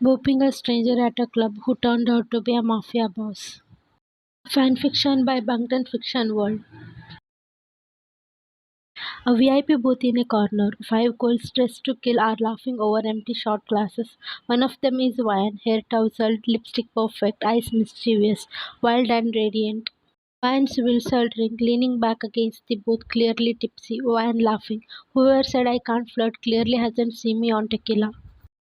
Booping a stranger at a club who turned out to be a mafia boss. Fanfiction by Bangtan Fiction World. A VIP booth in a corner. Five girls dressed to kill are laughing over empty shot glasses. One of them is Ryan, hair tousled, lipstick perfect, eyes mischievous, wild and radiant. Ryan's whistle drink, leaning back against the booth, clearly tipsy. Ryan laughing. Whoever said I can't flirt clearly hasn't seen me on tequila.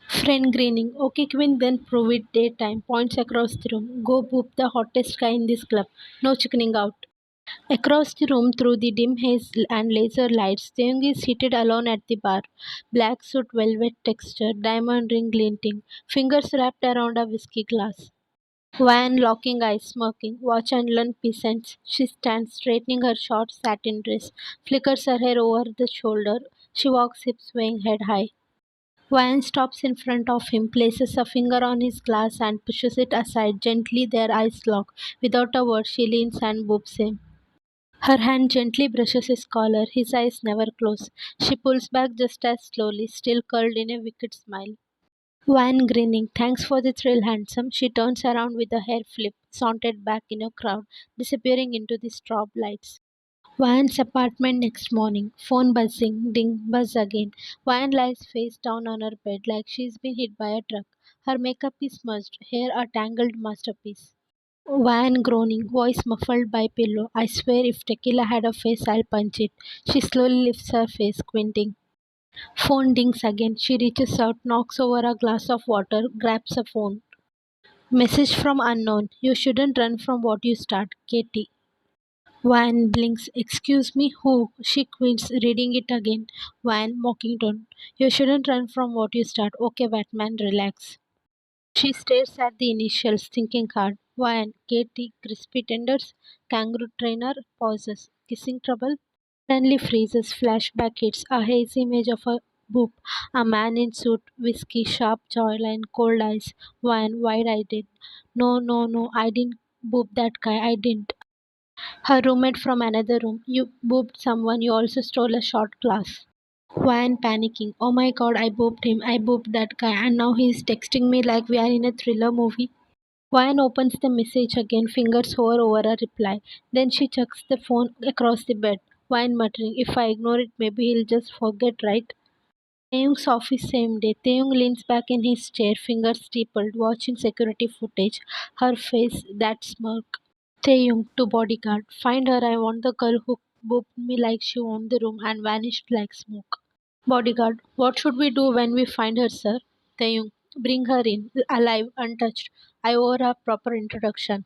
Friend grinning. Okay, Queen, then prove it daytime. Points across the room. Go boop the hottest guy in this club. No chickening out. Across the room, through the dim haze and laser lights, Seung is seated alone at the bar. Black suit, velvet texture, diamond ring glinting, fingers wrapped around a whiskey glass. Van locking eyes, smirking. Watch and learn peasants. She stands, straightening her short satin dress, flickers her hair over the shoulder. She walks hips swaying head high. Van stops in front of him, places a finger on his glass and pushes it aside gently. Their eyes lock. Without a word, she leans and boops him. Her hand gently brushes his collar, his eyes never close. She pulls back just as slowly, still curled in a wicked smile. Van grinning, thanks for the thrill, handsome. She turns around with a hair flip, sauntered back in a crowd, disappearing into the strobe lights. Van's apartment next morning. Phone buzzing, ding, buzz again. Van lies face down on her bed like she's been hit by a truck. Her makeup is smudged, hair a tangled masterpiece. Van groaning, voice muffled by pillow. I swear if tequila had a face, I'll punch it. She slowly lifts her face, squinting. Phone dings again. She reaches out, knocks over a glass of water, grabs a phone. Message from unknown. You shouldn't run from what you start. Katie. Van blinks. Excuse me, who? She quits, reading it again. Van, mocking tone. You shouldn't run from what you start. Okay, Batman, relax. She stares at the initials, thinking hard. Van, Katie, crispy tenders, kangaroo trainer, pauses. Kissing trouble? Suddenly freezes, flashback hits, a hazy image of a boop, a man in suit, whiskey, sharp jawline, cold eyes, Van, wide-eyed. No, no, no, I didn't boop that guy, I didn't. Her roommate from another room. You booped someone, you also stole a short class. Van panicking. Oh my god, I booped him, I booped that guy, and now he's texting me like we are in a thriller movie. Van opens the message again, fingers hover over a reply. Then she chucks the phone across the bed. Van muttering, if I ignore it, maybe he'll just forget, right? Taeyong's office same day. Taeyong leans back in his chair, fingers steepled, watching security footage. Her face, that smirk. Taeyong to bodyguard. Find her, I want the girl who booped me like she owned the room and vanished like smoke. Bodyguard, what should we do when we find her, sir? Taeyong, bring her in, alive, untouched. I owe her a proper introduction.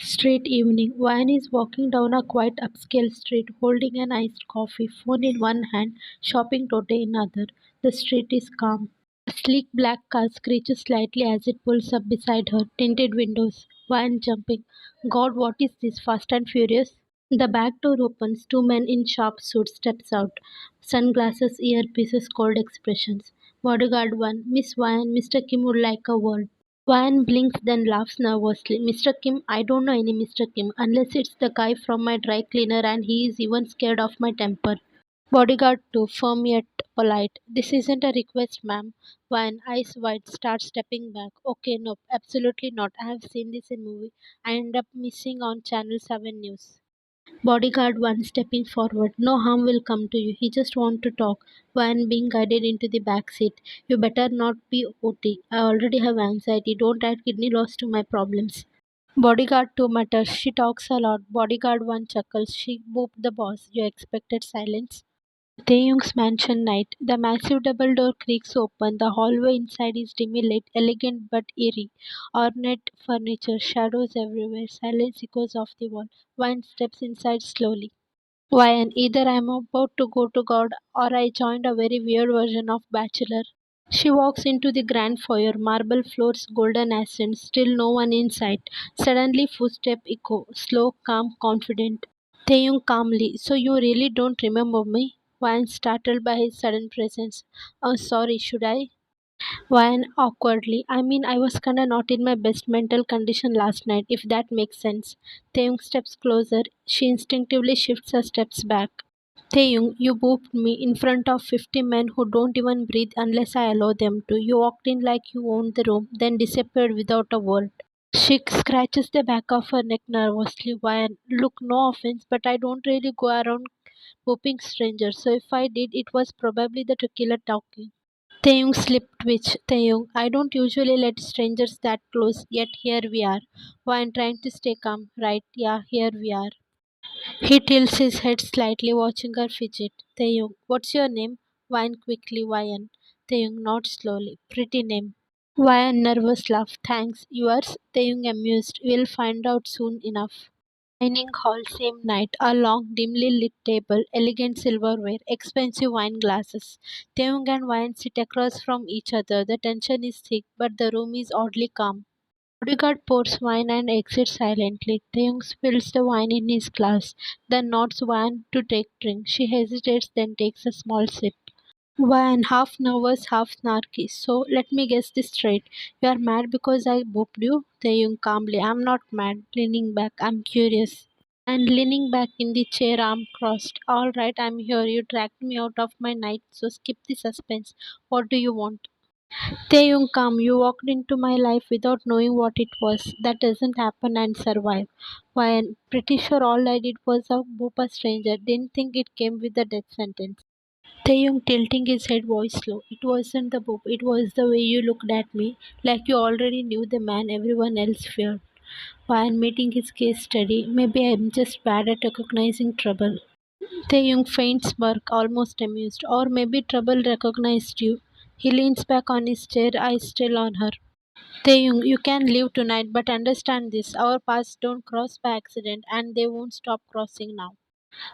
Street evening. Ryan is walking down a quiet upscale street holding an iced coffee, phone in one hand, shopping tote in other. The street is calm. A sleek black car screeches slightly as it pulls up beside her, tinted windows. Ryan jumping. God, what is this? Fast and Furious? The back door opens. Two men in sharp suits steps out. Sunglasses, earpieces, cold expressions. Bodyguard 1. Miss Ryan, Mr. Kim would like a word. Van blinks then laughs nervously. Mr. Kim, I don't know any Mr. Kim, unless it's the guy from my dry cleaner and he is even scared of my temper. Bodyguard 2, firm yet polite. This isn't a request, ma'am. Van, eyes wide, starts stepping back. Okay, no, absolutely not. I have seen this in movie. I end up missing on Channel 7 News. Bodyguard 1 stepping forward. No harm will come to you. He just want to talk. Van being guided into the back seat. You better not be OT. I already have anxiety. Don't add kidney loss to my problems. Bodyguard 2 mutters. She talks a lot. Bodyguard 1 chuckles. She booped the boss. You expected silence? Taeyong's mansion night. The massive double door creaks open. The hallway inside is dimly lit, elegant but eerie. Ornate furniture, shadows everywhere, silence echoes off the wall. One steps inside slowly. Why, either I am about to go to God or I joined a very weird version of Bachelor. She walks into the grand foyer, marble floors, golden accents, still no one in sight. Suddenly, footstep echo, slow, calm, confident. Taeyong calmly, so you really don't remember me? Van startled by his sudden presence. Oh, sorry, should I? Van awkwardly. I mean, I was kinda not in my best mental condition last night, if that makes sense. Taeyong steps closer. She instinctively shifts her steps back. Taeyong, you booped me in front of 50 men who don't even breathe unless I allow them to. You walked in like you owned the room, then disappeared without a word. She scratches the back of her neck nervously. Why? Look, no offense, but I don't really go around booping strangers, so if I did, it was probably the tequila talking. Taeyong slipped twitch. Taeyong, I don't usually let strangers that close, yet here we are. Why I'm trying to stay calm, right? Yeah, here we are. He tilts his head slightly, watching her fidget. Taeyong, what's your name? Wine quickly, Wayan. Taeyong nods slowly. Pretty name. Wayan nervous laugh. Thanks. Yours? Taeyong amused. We'll find out soon enough. Dining hall same night. A long, dimly lit table, elegant silverware, expensive wine glasses. Taeyong and Wayan sit across from each other. The tension is thick, but the room is oddly calm. Bodyguard pours wine and exits silently. Taeyong spills the wine in his glass, then nods Wan to take drink. She hesitates, then takes a small sip. Wan, half nervous, half snarky. So, let me guess this straight. You are mad because I booped you? Taeyong calmly. I'm not mad. Leaning back. I'm curious. And leaning back in the chair, arm crossed. All right, I'm here. You dragged me out of my night, so skip the suspense. What do you want? Taeyong come, you walked into my life without knowing what it was. That doesn't happen and survive. Why, I'm pretty sure all I did was a boop a stranger. Didn't think it came with the death sentence. Taeyong tilting his head voice low. It wasn't the boop, it was the way you looked at me, like you already knew the man everyone else feared. Why, I'm making his case steady. Maybe I'm just bad at recognizing trouble. Taeyong faint smirk, almost amused. Or maybe trouble recognized you. He leans back on his chair, eyes still on her. Taeyong, you can leave tonight, but understand this. Our paths don't cross by accident, and they won't stop crossing now.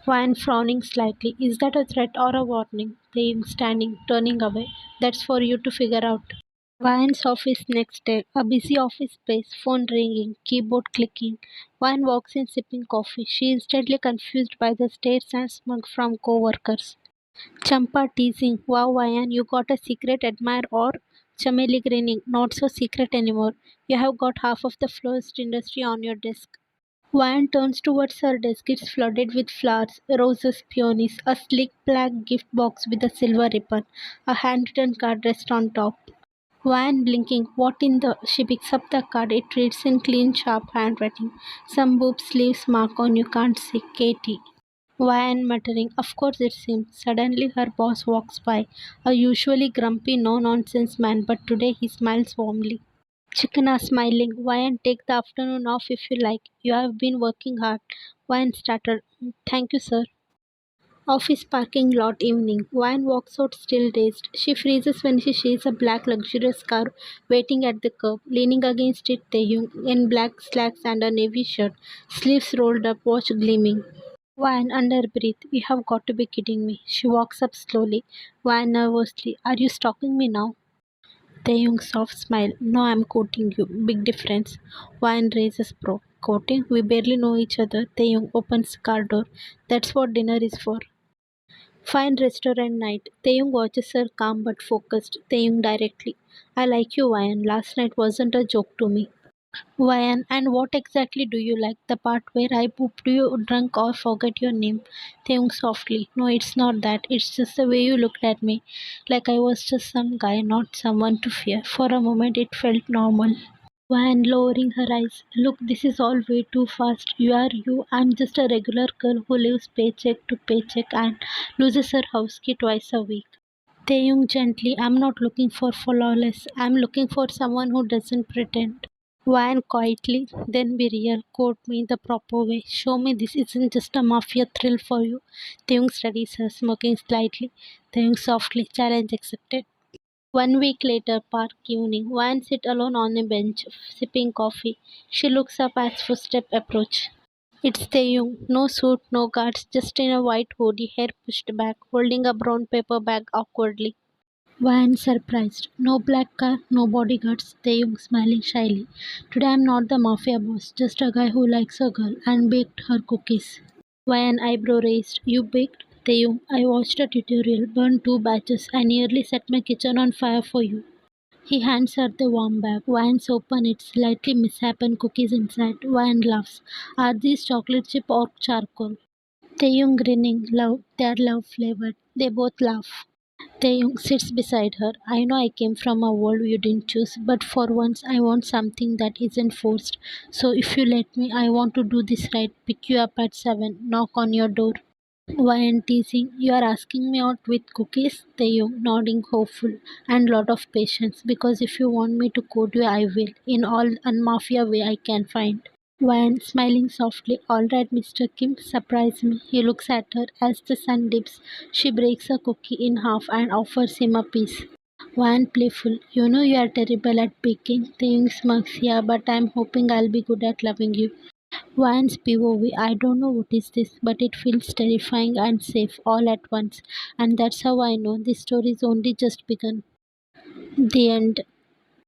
Ryan frowning slightly. Is that a threat or a warning? Taeyong standing, turning away. That's for you to figure out. Ryan's office next day. A busy office space, phone ringing, keyboard clicking. Ryan walks in sipping coffee. She instantly confused by the stares and smug from co-workers. Champa teasing, wow, Ryan, you got a secret admirer or Chameli grinning, not so secret anymore. You have got half of the florist industry on your desk. Ryan turns towards her desk. It's flooded with flowers, roses, peonies, a sleek black gift box with a silver ribbon, a handwritten card rests on top. Ryan blinking, what in the? She picks up the card. It reads in clean, sharp handwriting. Some boob sleeves mark on you can't see. Katie. Ryan muttering, of course it's him. Suddenly her boss walks by, a usually grumpy, no nonsense man, but today he smiles warmly. Chikana smiling, Ryan, take the afternoon off if you like. You have been working hard. Ryan started, thank you, sir. Office parking lot evening. Ryan walks out still dazed. She freezes when she sees a black luxurious car waiting at the curb. Leaning against it, Taehyung in black slacks and a navy shirt, sleeves rolled up, watch gleaming. Ryan under breath. You have got to be kidding me. She walks up slowly. Ryan nervously. Are you stalking me now? Taeyong soft smile. No, I'm quoting you. Big difference. Ryan raises pro. Quoting? We barely know each other. Taeyong opens car door. That's what dinner is for. Fine restaurant night. Taeyong watches her calm but focused. Taeyong directly. I like you, Ryan. Last night wasn't a joke to me. Ryan, and what exactly do you like? The part where I pooped you drunk or forget your name? Taeyong softly. No, it's not that. It's just the way you looked at me. Like I was just some guy, not someone to fear. For a moment it felt normal. Van lowering her eyes. Look, this is all way too fast. You are you. I'm just a regular girl who lives paycheck to paycheck and loses her house key twice a week. Taeyong gently, I'm not looking for flawless. I'm looking for someone who doesn't pretend. Van quietly, then be real. Quote me the proper way. Show me this isn't just a mafia thrill for you. Taeyong studies her, smoking slightly. Taeyong softly, challenge accepted. 1 week later, park evening. Van sit alone on a bench, sipping coffee. She looks up as footsteps approach. It's Taeyong. No suit, no guards, just in a white hoodie, hair pushed back, holding a brown paper bag awkwardly. Van surprised. No black car, no bodyguards. Taeyong smiling shyly. Today I'm not the mafia boss, just a guy who likes a girl and baked her cookies. Van eyebrow raised. You baked? Taeyong, I watched a tutorial, burned 2 batches. I nearly set my kitchen on fire for you. He hands her the warm bag. Vines open it, slightly misshapen cookies inside. Vine laughs. Are these chocolate chip or charcoal? Taeyong grinning, love, they're love flavored. They both laugh. Taeyong sits beside her. I know I came from a world you didn't choose, but for once I want something that isn't forced. So if you let me, I want to do this right. Pick you up at 7, knock on your door. Why teasing? You are asking me out with cookies? Taeyong nodding hopeful and lot of patience because if you want me to code you I will in all unmafia way I can find. Wyan smiling softly. All right, Mr. Kim, surprise me. He looks at her as the sun dips. She breaks a cookie in half and offers him a piece. Wyan playful. You know you are terrible at baking. Taeyong smirks. Yeah, but I'm hoping I'll be good at loving you. Vance POV, I don't know what is this, but it feels terrifying and safe all at once. And that's how I know this story's only just begun. The end.